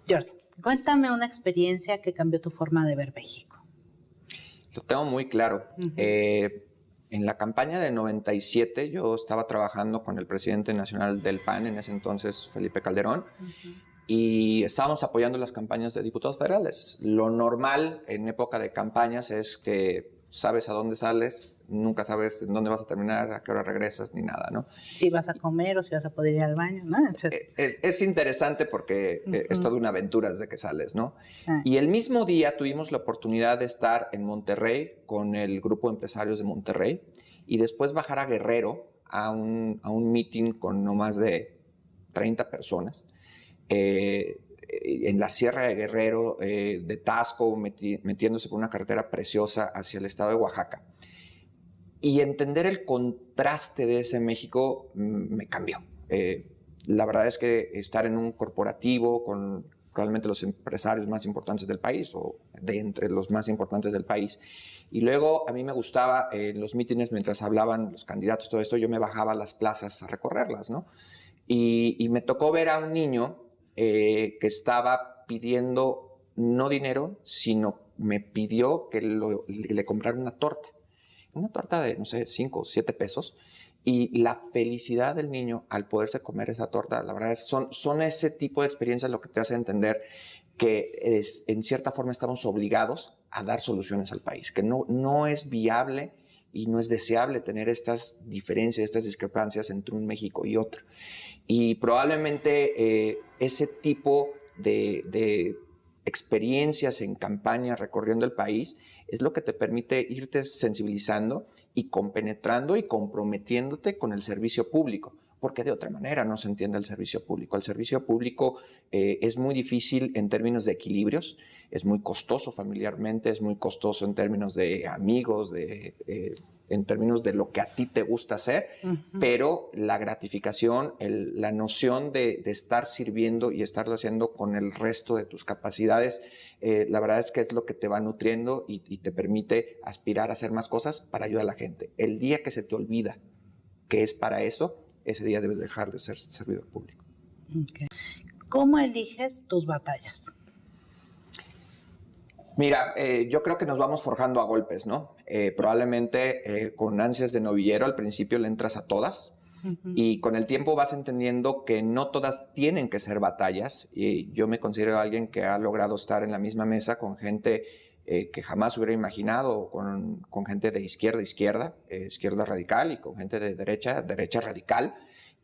Jordi, cuéntame una experiencia que cambió tu forma de ver México. Lo tengo muy claro. En la campaña de 97 yo estaba trabajando con el presidente nacional del PAN, en ese entonces Felipe Calderón, y estábamos apoyando las campañas de diputados federales. Lo normal en época de campañas es que sabes a dónde sales, nunca sabes en dónde vas a terminar, a qué hora regresas, ni nada, ¿no? Si vas a comer o si vas a poder ir al baño, ¿no? Es interesante porque es toda una aventura desde que sales, ¿no? Sí. Y el mismo día tuvimos la oportunidad de estar en Monterrey con el grupo de empresarios de Monterrey y después bajar a Guerrero a un meeting con no más de 30 personas. En la Sierra de Guerrero, de Taxco, metiéndose por una carretera preciosa hacia el estado de Oaxaca. Y entender el contraste de ese México me cambió. La verdad es que estar en un corporativo con probablemente los empresarios más importantes del país o de entre los más importantes del país. Y luego a mí me gustaba en los mítines, mientras hablaban los candidatos, todo esto, yo me bajaba a las plazas a recorrerlas, ¿no? Y me tocó ver a un niño que estaba pidiendo no dinero, sino me pidió que le comprara una torta de, no sé, 5 o 7 pesos, y la felicidad del niño al poderse comer esa torta, la verdad es, son ese tipo de experiencias lo que te hace entender que en cierta forma estamos obligados a dar soluciones al país, que no es viable y no es deseable tener estas diferencias, estas discrepancias entre un México y otro. Y probablemente ese tipo de experiencias en campaña recorriendo el país es lo que te permite irte sensibilizando y compenetrando y comprometiéndote con el servicio público, porque de otra manera no se entiende el servicio público. El servicio público es muy difícil en términos de equilibrios, es muy costoso familiarmente, es muy costoso en términos de amigos, en términos de lo que a ti te gusta hacer, pero la gratificación, la noción de estar sirviendo y estarlo haciendo con el resto de tus capacidades, la verdad es que es lo que te va nutriendo y te permite aspirar a hacer más cosas para ayudar a la gente. El día que se te olvida que es para eso, ese día debes dejar de ser servidor público. Okay. ¿Cómo eliges tus batallas? Mira, yo creo que nos vamos forjando a golpes, ¿no? Probablemente con ansias de novillero al principio le entras a todas y con el tiempo vas entendiendo que no todas tienen que ser batallas, y yo me considero alguien que ha logrado estar en la misma mesa con gente que jamás hubiera imaginado, con gente de izquierda radical, y con gente de derecha radical,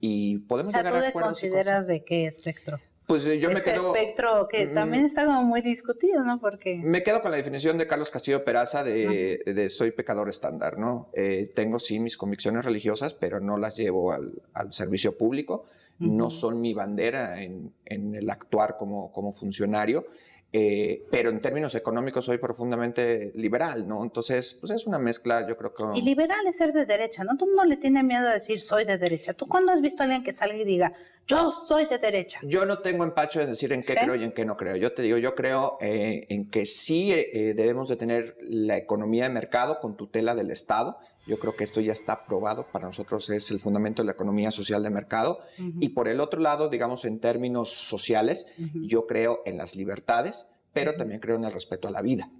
y podemos llegar a acuerdos. ¿Tú te consideras de qué espectro? Pues yo me quedo... Ese espectro que también está como muy discutido, ¿no? Porque... Me quedo con la definición de Carlos Castillo Peraza de soy pecador estándar, ¿no? Tengo sí mis convicciones religiosas, pero no las llevo al servicio público. No son mi bandera en el actuar como funcionario. Pero en términos económicos soy profundamente liberal, ¿no? Entonces, pues es una mezcla, yo creo que... Y liberal es ser de derecha, ¿no? Todo el mundo le tiene miedo a decir soy de derecha. ¿Tú cuándo has visto a alguien que salga y diga yo soy de derecha? Yo no tengo empacho en decir en qué creo y en qué no creo. Yo te digo, yo creo en que sí debemos de tener la economía de mercado con tutela del Estado. Yo creo que esto ya está probado. Para nosotros es el fundamento de la economía social de mercado. Y por el otro lado, digamos, en términos sociales, yo creo en las libertades, pero también creo en el respeto a la vida.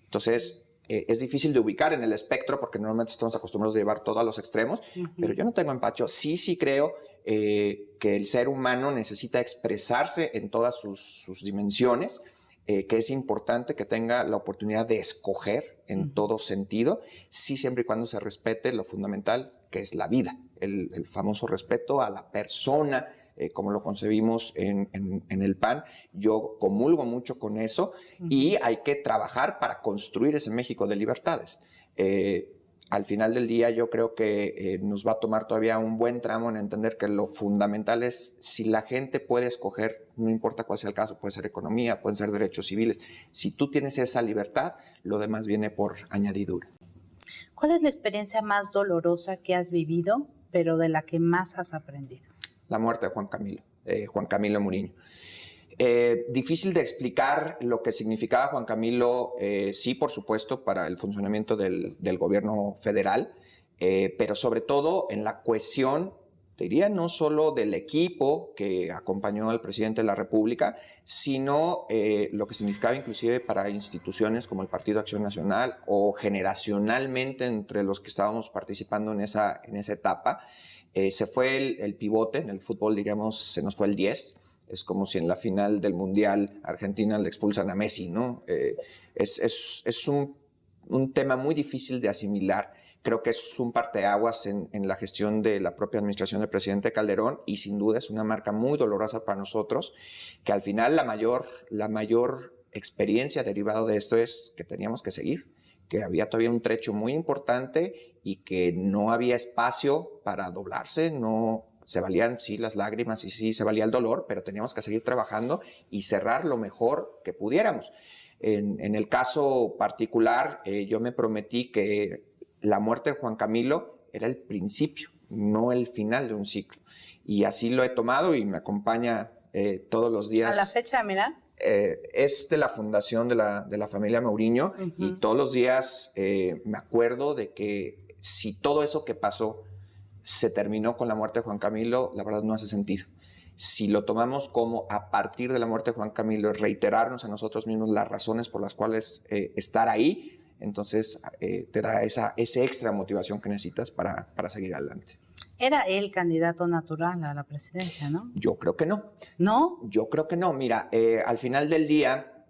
Entonces, es difícil de ubicar en el espectro porque normalmente estamos acostumbrados a llevar todo a los extremos, pero yo no tengo empacho. Sí creo que el ser humano necesita expresarse en todas sus dimensiones, que es importante que tenga la oportunidad de escoger en todo sentido, sí, siempre y cuando se respete lo fundamental, que es la vida, el famoso respeto a la persona, como lo concebimos en el PAN. Yo comulgo mucho con eso y hay que trabajar para construir ese México de libertades. Al final del día yo creo que nos va a tomar todavía un buen tramo en entender que lo fundamental es si la gente puede escoger, no importa cuál sea el caso, puede ser economía, pueden ser derechos civiles. Si tú tienes esa libertad, lo demás viene por añadidura. ¿Cuál es la experiencia más dolorosa que has vivido, pero de la que más has aprendido? La muerte de Juan Camilo Muriño. Difícil de explicar lo que significaba Juan Camilo, sí, por supuesto, para el funcionamiento del gobierno federal, pero sobre todo en la cohesión te diría no solo del equipo que acompañó al presidente de la República, sino lo que significaba inclusive para instituciones como el Partido Acción Nacional o generacionalmente entre los que estábamos participando en esa etapa. Se fue el pivote, en el fútbol diríamos se nos fue el 10, es como si en la final del Mundial Argentina le expulsan a Messi, ¿no? Es un tema muy difícil de asimilar. Creo que es un parteaguas en la gestión de la propia administración del presidente Calderón y sin duda es una marca muy dolorosa para nosotros, que al final la mayor experiencia derivada de esto es que teníamos que seguir, que había todavía un trecho muy importante y que no había espacio para doblarse, no se valían sí las lágrimas y sí se valía el dolor, pero teníamos que seguir trabajando y cerrar lo mejor que pudiéramos. En el caso particular, yo me prometí que la muerte de Juan Camilo era el principio, no el final de un ciclo. Y así lo he tomado y me acompaña todos los días. A la fecha, mira. Es de la fundación de la familia Mourinho y todos los días me acuerdo de que si todo eso que pasó se terminó con la muerte de Juan Camilo, la verdad no hace sentido. Si lo tomamos como a partir de la muerte de Juan Camilo, reiterarnos a nosotros mismos las razones por las cuales estar ahí, entonces te da esa extra motivación que necesitas para seguir adelante. Era el candidato natural a la presidencia, ¿no? Yo creo que no. ¿No? Yo creo que no. Mira, al final del día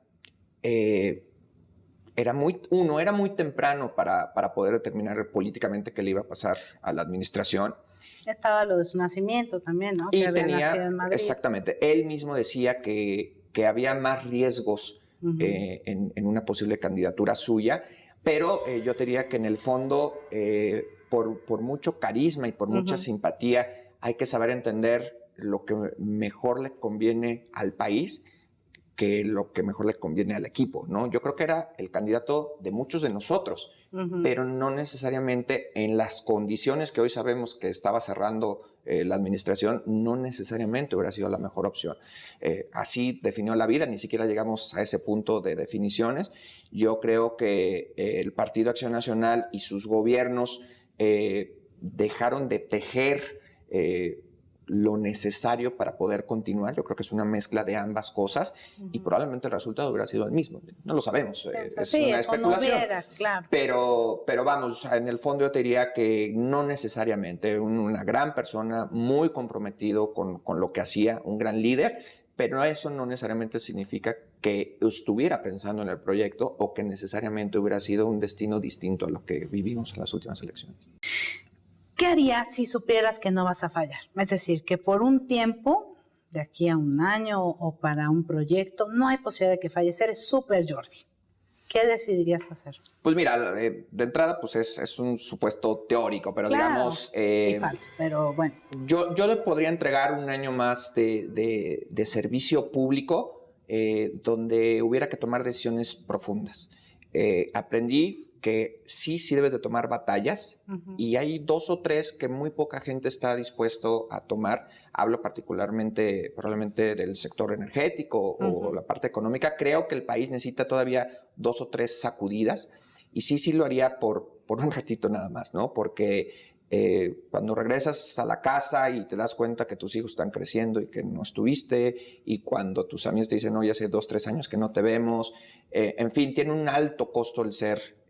era muy temprano para poder determinar políticamente qué le iba a pasar a la administración. Estaba lo de su nacimiento también, ¿no? Y que había tenía, nacido en Madrid. exactamente, él mismo decía que había más riesgos en una posible candidatura suya, pero yo te diría que en el fondo, por mucho carisma y por mucha simpatía, hay que saber entender lo que mejor le conviene al país que lo que mejor le conviene al equipo, ¿no? Yo creo que era el candidato de muchos de nosotros, pero no necesariamente en las condiciones que hoy sabemos que estaba cerrando la administración, no necesariamente hubiera sido la mejor opción. Así definió la vida, ni siquiera llegamos a ese punto de definiciones. Yo creo que el Partido Acción Nacional y sus gobiernos dejaron de tejer lo necesario para poder continuar. Yo creo que es una mezcla de ambas cosas y probablemente el resultado hubiera sido el mismo. No lo sabemos, es una especulación. No hubiera, claro. Pero vamos, en el fondo yo te diría que no necesariamente. Una gran persona, muy comprometido con lo que hacía, un gran líder, pero eso no necesariamente significa que estuviera pensando en el proyecto o que necesariamente hubiera sido un destino distinto a lo que vivimos en las últimas elecciones. ¿Qué harías si supieras que no vas a fallar? Es decir, que por un tiempo, de aquí a un año o para un proyecto, no hay posibilidad de que falles. Eres súper Jordi. ¿Qué decidirías hacer? Pues mira, de entrada pues es un supuesto teórico, pero claro, digamos... y falso, pero bueno. Yo le podría entregar un año más de servicio público donde hubiera que tomar decisiones profundas. Aprendí que sí debes de tomar batallas y hay 2 o 3 que muy poca gente está dispuesto a tomar. Hablo probablemente del sector energético o la parte económica. Creo que el país necesita todavía 2 o 3 sacudidas y sí lo haría por un ratito nada más, ¿no? Porque cuando regresas a la casa y te das cuenta que tus hijos están creciendo y que no estuviste, y cuando tus amigos te dicen, no, ya hace 2, 3 años que no te vemos, en fin, tiene un alto costo el ser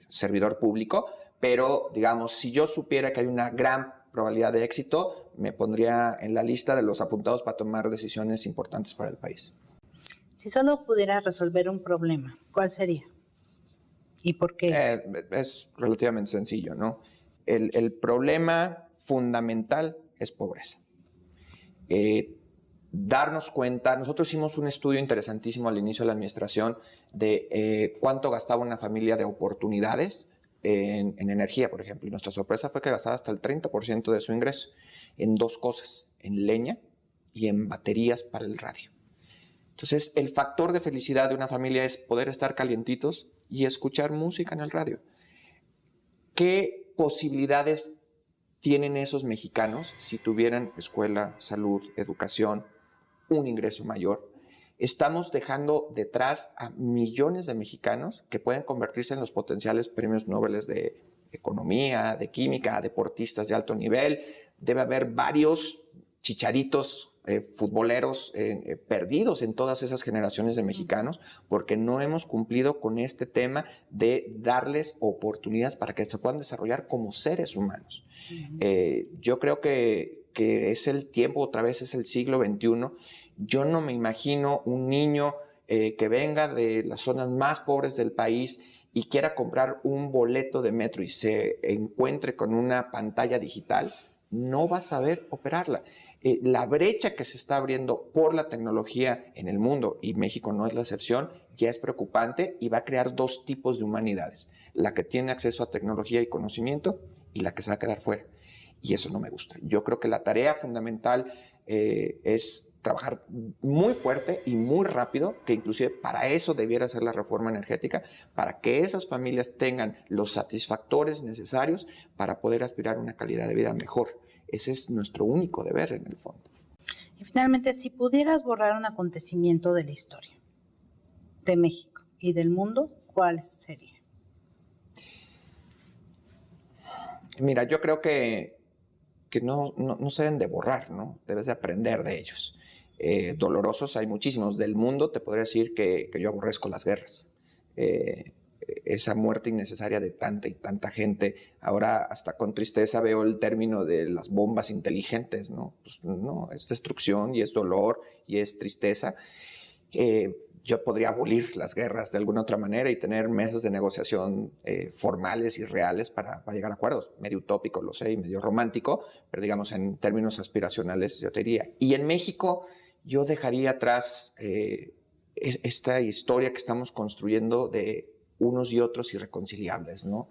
servidor público, pero digamos, si yo supiera que hay una gran probabilidad de éxito, me pondría en la lista de los apuntados para tomar decisiones importantes para el país. Si solo pudieras resolver un problema, ¿cuál sería? ¿Y por qué? Es relativamente sencillo, ¿no? El problema fundamental es pobreza. Darnos cuenta, nosotros hicimos un estudio interesantísimo al inicio de la administración de cuánto gastaba una familia de oportunidades en energía, por ejemplo, y nuestra sorpresa fue que gastaba hasta el 30% de su ingreso en 2 cosas, en leña y en baterías para el radio. Entonces, el factor de felicidad de una familia es poder estar calientitos y escuchar música en el radio. ¿Qué posibilidades tienen esos mexicanos si tuvieran escuela, salud, educación, un ingreso mayor? Estamos dejando detrás a millones de mexicanos que pueden convertirse en los potenciales premios Nobel de economía, de química, deportistas de alto nivel. Debe haber varios chicharitos futboleros perdidos en todas esas generaciones de mexicanos porque no hemos cumplido con este tema de darles oportunidades para que se puedan desarrollar como seres humanos. Yo creo que es el tiempo, otra vez es el siglo XXI. Yo no me imagino un niño que venga de las zonas más pobres del país y quiera comprar un boleto de metro y se encuentre con una pantalla digital, no va a saber operarla. La brecha que se está abriendo por la tecnología en el mundo, y México no es la excepción, ya es preocupante y va a crear dos tipos de humanidades. La que tiene acceso a tecnología y conocimiento y la que se va a quedar fuera. Y eso no me gusta. Yo creo que la tarea fundamental es trabajar muy fuerte y muy rápido, que inclusive para eso debiera ser la reforma energética, para que esas familias tengan los satisfactores necesarios para poder aspirar a una calidad de vida mejor. Ese es nuestro único deber en el fondo. Y finalmente, si pudieras borrar un acontecimiento de la historia de México y del mundo, ¿cuál sería? Mira, yo creo que no se deben de borrar, ¿no? Debes de aprender de ellos. Dolorosos hay muchísimos. Del mundo te podría decir que yo aborrezco las guerras. Esa muerte innecesaria de tanta y tanta gente. Ahora hasta con tristeza veo el término de las bombas inteligentes, ¿no? Pues no, es destrucción y es dolor y es tristeza. Yo podría abolir las guerras de alguna otra manera y tener mesas de negociación formales y reales para llegar a acuerdos. Medio utópico, lo sé, y medio romántico, pero digamos en términos aspiracionales yo te diría. Y en México yo dejaría atrás esta historia que estamos construyendo de unos y otros irreconciliables, ¿no?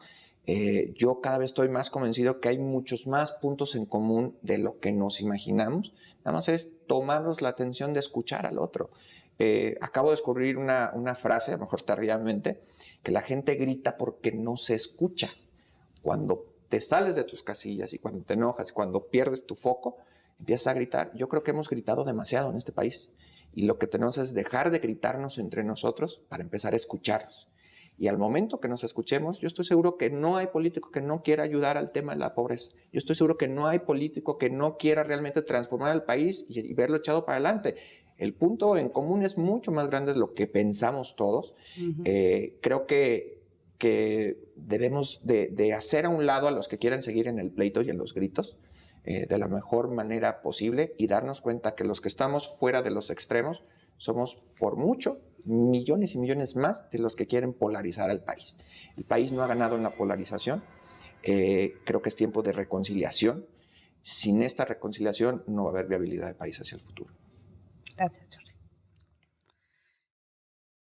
Yo cada vez estoy más convencido que hay muchos más puntos en común de lo que nos imaginamos. Nada más es tomarnos la atención de escuchar al otro. Acabo de descubrir una frase, a lo mejor tardíamente, que la gente grita porque no se escucha. Cuando te sales de tus casillas y cuando te enojas y cuando pierdes tu foco, empiezas a gritar. Yo creo que hemos gritado demasiado en este país y lo que tenemos es dejar de gritarnos entre nosotros para empezar a escucharnos. Y al momento que nos escuchemos, yo estoy seguro que no hay político que no quiera ayudar al tema de la pobreza. Yo estoy seguro que no hay político que no quiera realmente transformar al país y verlo echado para adelante. El punto en común es mucho más grande de lo que pensamos todos. Creo que debemos de hacer a un lado a los que quieran seguir en el pleito y en los gritos de la mejor manera posible y darnos cuenta que los que estamos fuera de los extremos somos por mucho millones y millones más de los que quieren polarizar al país. El país no ha ganado en la polarización. Creo que es tiempo de reconciliación. Sin esta reconciliación no va a haber viabilidad de país hacia el futuro. Gracias, Jordi.